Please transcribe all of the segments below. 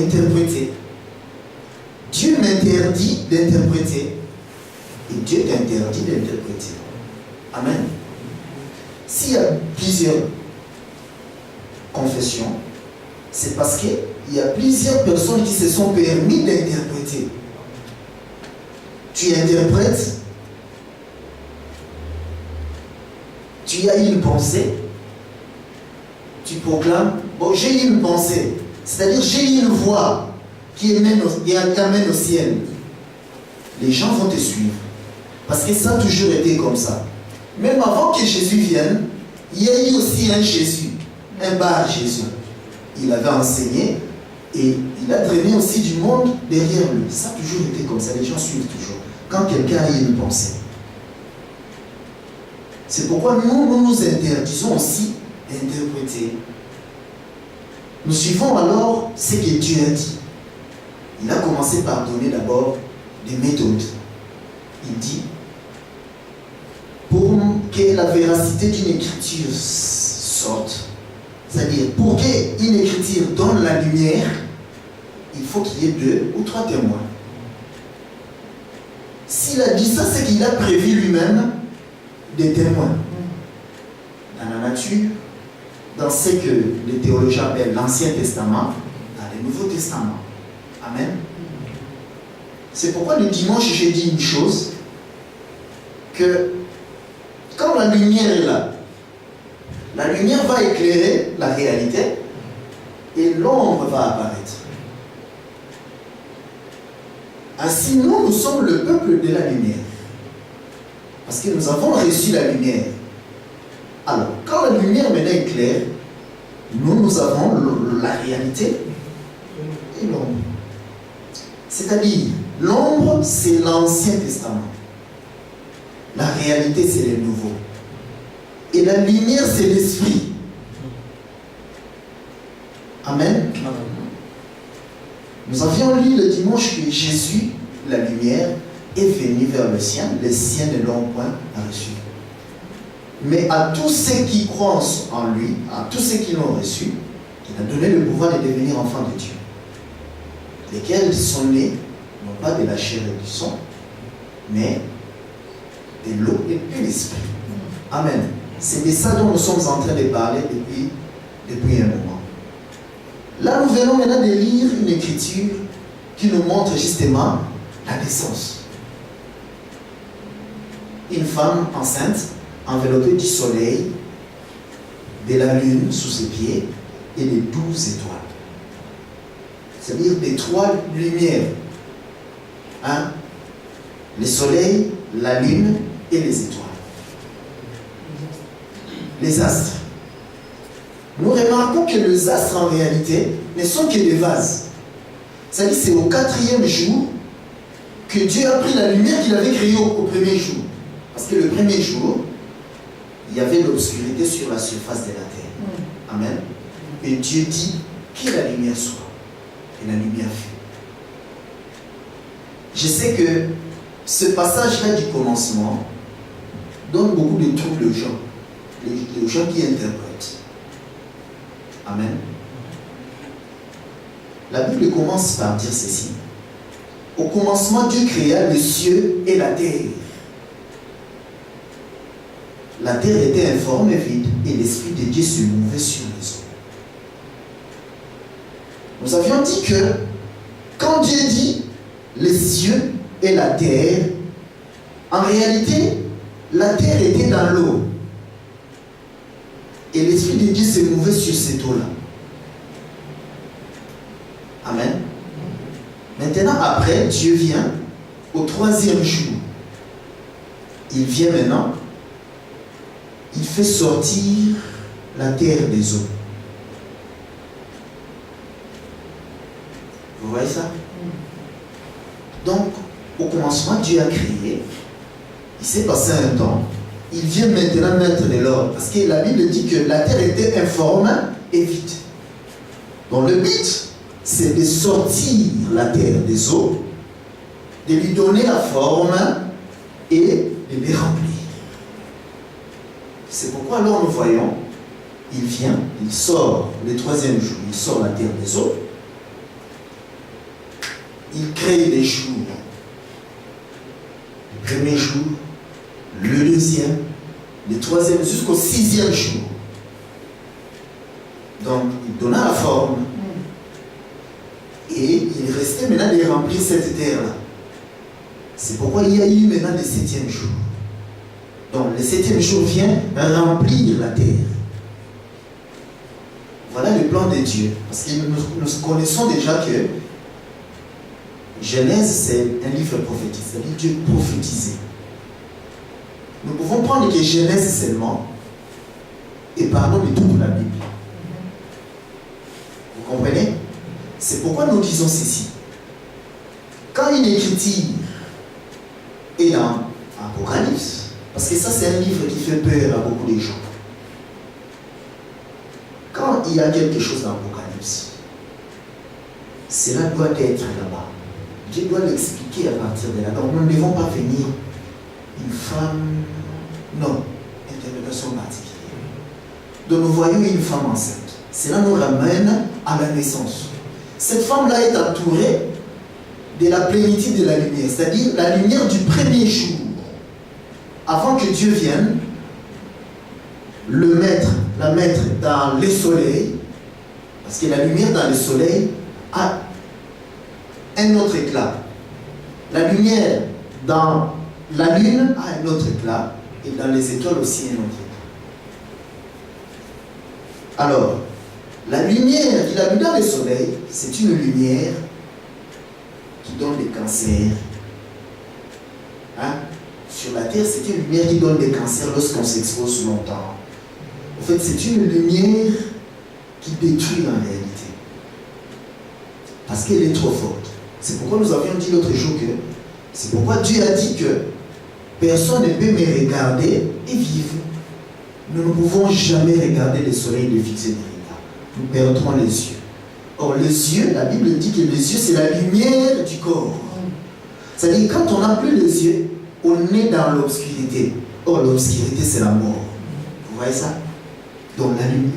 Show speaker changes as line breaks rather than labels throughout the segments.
interpréter. Dieu m'interdit d'interpréter et Dieu t'interdit d'interpréter. Amen. S'il y a plusieurs confessions, c'est parce qu'il y a plusieurs personnes qui se sont permis d'interpréter. Tu interprètes, tu as une pensée, tu proclames, bon, j'ai une pensée, c'est-à-dire j'ai une voix qui amène au ciel. Les gens vont te suivre. Parce que ça a toujours été comme ça. Même avant que Jésus vienne, il y a eu aussi un Jésus, un Bar Jésus. Il avait enseigné et il a traîné aussi du monde derrière lui. Ça a toujours été comme ça, les gens suivent toujours. Quand quelqu'un a une pensée. C'est pourquoi nous nous interdisons aussi d'interpréter. Nous suivons alors ce que Dieu a dit. Il a commencé par donner d'abord des méthodes. Il dit, pour que la véracité d'une écriture sorte, c'est-à-dire pour qu'une écriture donne la lumière, il faut qu'il y ait 2 ou 3 témoins. S'il a dit ça, c'est qu'il a prévu lui-même des témoins. Dans la nature, dans ce que les théologiens appellent l'Ancien Testament, dans le Nouveau Testament. Amen. C'est pourquoi le dimanche, j'ai dit une chose, que quand la lumière est là, la lumière va éclairer la réalité et l'ombre va apparaître. Ainsi, nous sommes le peuple de la lumière. Parce que nous avons reçu la lumière. Alors, quand la lumière maintenant éclaire, nous avons la réalité et l'ombre. C'est-à-dire, l'ombre, c'est l'Ancien Testament. La réalité, c'est le Nouveau. Et la lumière, c'est l'Esprit. Amen. Nous avions lu le dimanche que Jésus, la lumière, est venu vers le sien. Les siens ne l'ont point reçu. Mais à tous ceux qui croient en lui, à tous ceux qui l'ont reçu, il a donné le pouvoir de devenir enfants de Dieu. Lesquels sont nés, non pas de la chair et du sang, mais de l'eau et de l'esprit. Amen. C'est de ça dont nous sommes en train de parler depuis un moment. Là, nous venons maintenant de lire une écriture qui nous montre justement la naissance. Une femme enceinte, enveloppée du soleil, de la lune sous ses pieds et des 12 étoiles. C'est-à-dire des 3 lumières. Hein? Le soleil, la lune et les étoiles. Les astres. Nous remarquons que les astres en réalité ne sont que des vases. C'est-à-dire c'est au 4e jour que Dieu a pris la lumière qu'il avait créée au premier jour. Parce que le premier jour, il y avait l'obscurité sur la surface de la terre. Amen. Et Dieu dit que la lumière soit. Et la lumière fut. Je sais que ce passage-là du commencement donne beaucoup de troubles aux gens. Les gens qui interprètent. Amen. La Bible commence par dire ceci. Au commencement, Dieu créa le ciel et la terre. La terre était informe et vide, et l'Esprit de Dieu se mouvait sur les eaux. Nous avions dit que quand Dieu dit les cieux et la terre, en réalité, la terre était dans l'eau. Et l'Esprit de Dieu se mouvait sur cette eau-là. Amen. Maintenant, après, Dieu vient au 3e jour. Il vient maintenant. Il fait sortir la terre des eaux. Vous voyez ça? Donc, au commencement, Dieu a créé. Il s'est passé un temps. Il vient maintenant mettre de l'ordre. Parce que la Bible dit que la terre était informe et vide. Donc le but, c'est de sortir la terre des eaux, de lui donner la forme et de les remplir. C'est pourquoi alors nous voyons, il vient, il sort le 3e jour, il sort la terre des eaux. il crée les jours. Le premier jour, le deuxième, le troisième, jusqu'au 6e jour. Donc, il donna la forme. Et il restait maintenant de remplir cette terre-là. C'est pourquoi il y a eu maintenant le 7e jour. Donc, le 7e jour vient remplir la terre. Voilà le plan de Dieu. Parce que nous connaissons déjà que Genèse, c'est un livre prophétique. C'est-à-dire Dieu prophétisait. Nous pouvons prendre que Genèse seulement et parlons de toute la Bible. Vous comprenez? C'est pourquoi nous disons ceci. Quand une écriture est dans Apocalypse, parce que ça c'est un livre qui fait peur à beaucoup de gens. Quand il y a quelque chose dans l'Apocalypse, cela doit être là-bas. Dieu doit l'expliquer à partir de là. Donc nous ne devons pas venir une femme, non, interprétation particulière. Donc nous voyons une femme enceinte. Cela nous ramène à la naissance. Cette femme-là est entourée de la plénitude de la lumière, c'est-à-dire la lumière du premier jour. Avant que Dieu vienne, la mettre dans le soleil, parce que la lumière dans le soleil a un autre éclat. La lumière dans la lune a un autre éclat, et dans les étoiles aussi un autre éclat. Alors, la lumière qu'il a mis dans le soleil, c'est une lumière qui donne des cancers. Hein? Sur la terre, c'est une lumière qui donne des cancers lorsqu'on s'expose longtemps. En fait, c'est une lumière qui détruit en réalité. Parce qu'elle est trop forte. C'est pourquoi nous avions dit l'autre jour que c'est pourquoi Dieu a dit que personne ne peut me regarder et vivre. Nous ne pouvons jamais regarder le soleil de fixer des regards. Nous perdrons les yeux. Or, les yeux, la Bible dit que les yeux, c'est la lumière du corps. C'est-à-dire, quand on n'a plus les yeux, on est dans l'obscurité. Or, l'obscurité, c'est la mort. Vous voyez ça? Donc,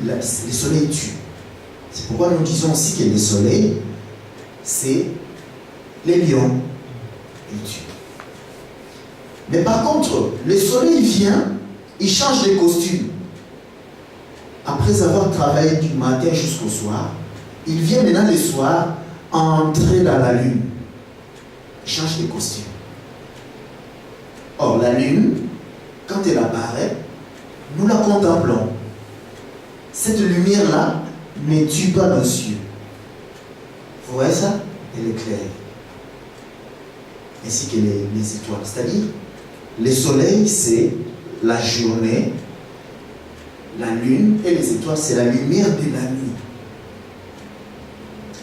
le soleil tue. C'est pourquoi nous disons aussi que le soleil, c'est les lions. Il tue. Mais par contre, le soleil vient, il change de costume. Après avoir travaillé du matin jusqu'au soir, il vient maintenant le soir entrer dans la lune. Il change de costume. Or, la lune, quand elle apparaît, nous la contemplons. Cette lumière-là ne tue pas nos yeux. Vous voyez ça? Elle éclaire. Ainsi que les étoiles. C'est-à-dire, le soleil, c'est la journée, la lune et les étoiles, c'est la lumière de la nuit.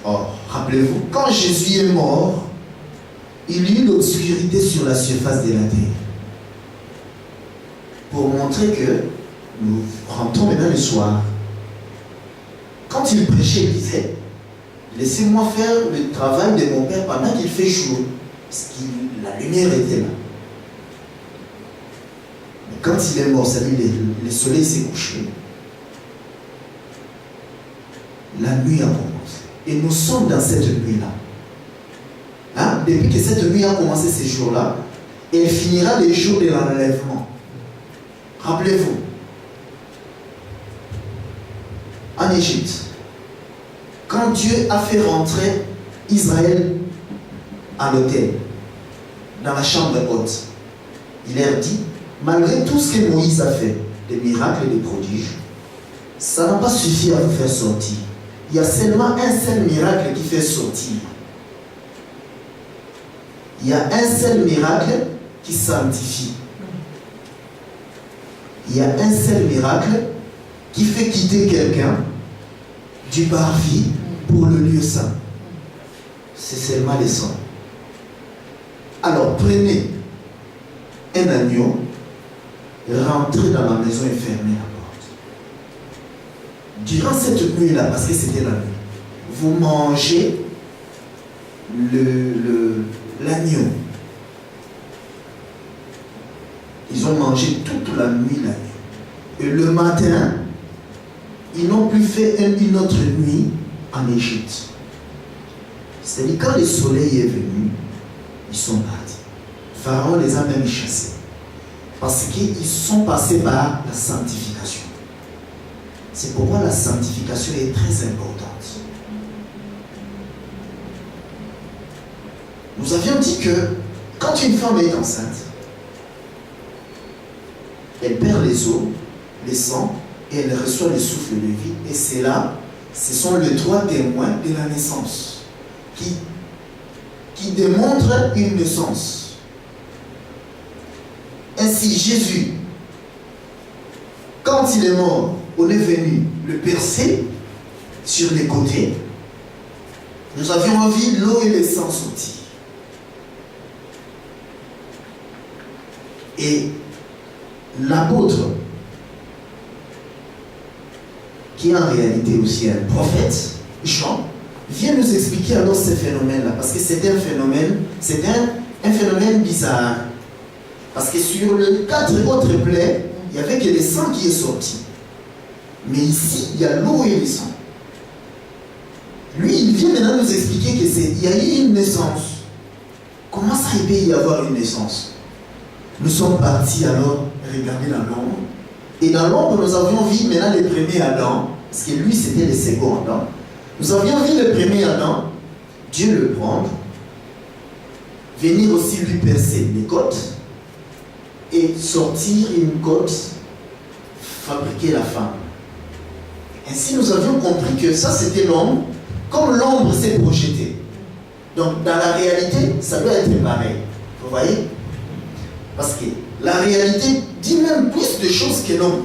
Or, rappelez-vous, quand Jésus est mort, il y eut l'obscurité sur la surface de la terre. Pour montrer que nous rentrons maintenant le soir. Quand il prêchait, il disait, laissez-moi faire le travail de mon Père pendant qu'il fait jour. Parce que la lumière était là. Mais quand il est mort, ça veut dire le soleil s'est couché. La nuit a commencé. Et nous sommes dans cette nuit-là. Hein? Depuis que cette nuit a commencé ces jours-là, elle finira les jours de l'enlèvement. Rappelez-vous, en Égypte, quand Dieu a fait rentrer Israël à l'autel, dans la chambre haute, il leur dit, malgré tout ce que Moïse a fait, des miracles et des prodiges, ça n'a pas suffi à vous faire sortir. Il y a seulement un seul miracle qui fait sortir. Il y a un seul miracle qui sanctifie. Il y a un seul miracle qui fait quitter quelqu'un du parvis pour le lieu saint. C'est seulement le sang. Alors prenez un agneau, rentrez dans la maison et fermez la porte. Durant cette nuit-là, parce que c'était la nuit, vous mangez l'agneau. Ils ont mangé toute la nuit l'agneau. Et le matin, ils n'ont plus fait une autre nuit en Égypte. C'est-à-dire, quand le soleil est venu, ils sont partis. Pharaon les a même chassés. Parce qu'ils sont passés par la sanctification. C'est pourquoi la sanctification est très importante. Nous avions dit que quand une femme est enceinte, elle perd les os, les sangs, et elle reçoit le souffle de vie. Et c'est là, ce sont les trois témoins de la naissance qui démontrent une naissance. Ainsi, Jésus, quand il est mort, on est venu le percer sur les côtés. Nous avions envie l'eau et le sang sortir. Et l'apôtre, qui est en réalité aussi un prophète, Jean, vient nous expliquer alors ce phénomène-là, parce que c'était un phénomène bizarre. Parce que sur les 4 autres plaies, il n'y avait que le sang qui est sorti. Mais ici, il y a l'eau et le sang. Lui, il vient maintenant nous expliquer qu'il y a eu une naissance. Comment ça il peut y avoir une naissance? Nous sommes partis alors regarder dans l'ombre. Et dans l'ombre, nous avions vu maintenant le premier Adam, parce que lui, c'était le second Adam. Nous avions vu le premier Adam, Dieu le prendre, venir aussi lui percer les côtes, et sortir une côte, fabriquer la femme. Ainsi, nous avions compris que ça, c'était l'ombre, comme l'ombre s'est projetée. Donc, dans la réalité, ça doit être pareil. Vous voyez? Parce que la réalité dit même plus de choses que l'ombre.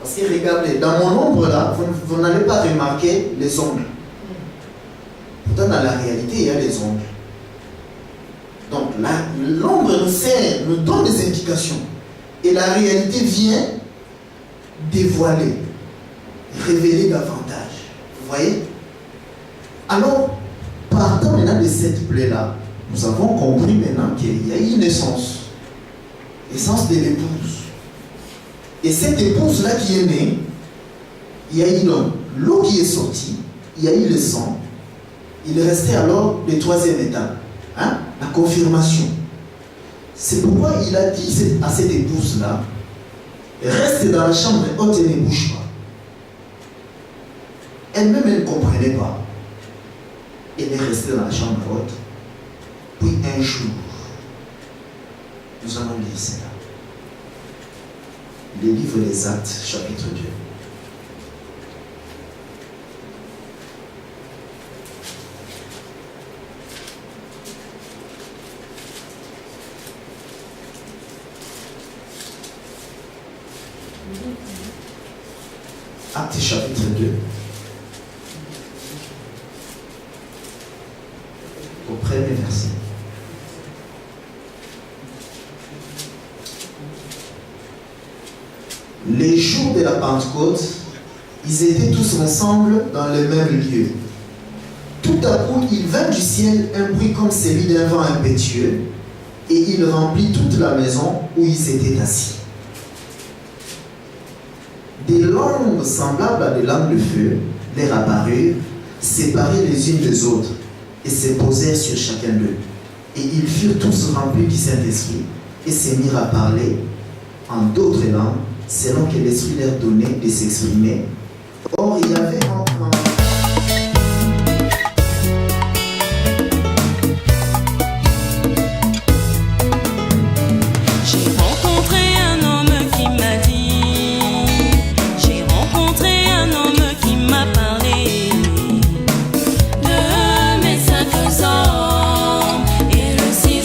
Parce que regardez, dans mon ombre là, vous n'allez pas remarquer les ongles. Pourtant, dans la réalité, il y a les ongles. Donc, l'ombre nous donne des indications. Et la réalité vient dévoiler, révéler davantage. Vous voyez? Alors, partant maintenant de cette plaie-là, nous avons compris maintenant qu'il y a eu une naissance. Naissance de l'épouse. Et cette épouse-là qui est née, il y a eu l'eau qui est sortie, il y a eu le sang. Il restait alors le 3e étape, hein? La confirmation. C'est pourquoi il a dit à cette épouse-là, reste dans la chambre haute et ne bouge pas. Elle-même, elle ne comprenait pas. Elle est restée dans la chambre haute. Puis un jour, nous allons lire cela. Le livre des Actes, chapitre 2. Actes chapitre 2. Au premier verset. Les jours de la Pentecôte, ils étaient tous ensemble dans le même lieu. Tout à coup, il vint du ciel un bruit comme celui d'un vent impétueux, et il remplit toute la maison où ils étaient assis. Des langues semblables à des langues de feu leur apparurent, séparées les unes des autres, et se posèrent sur chacun d'eux. Et ils furent tous remplis du Saint-Esprit, et se mirent à parler en d'autres langues, selon que l'Esprit leur donnait de s'exprimer. Or, il y avait entre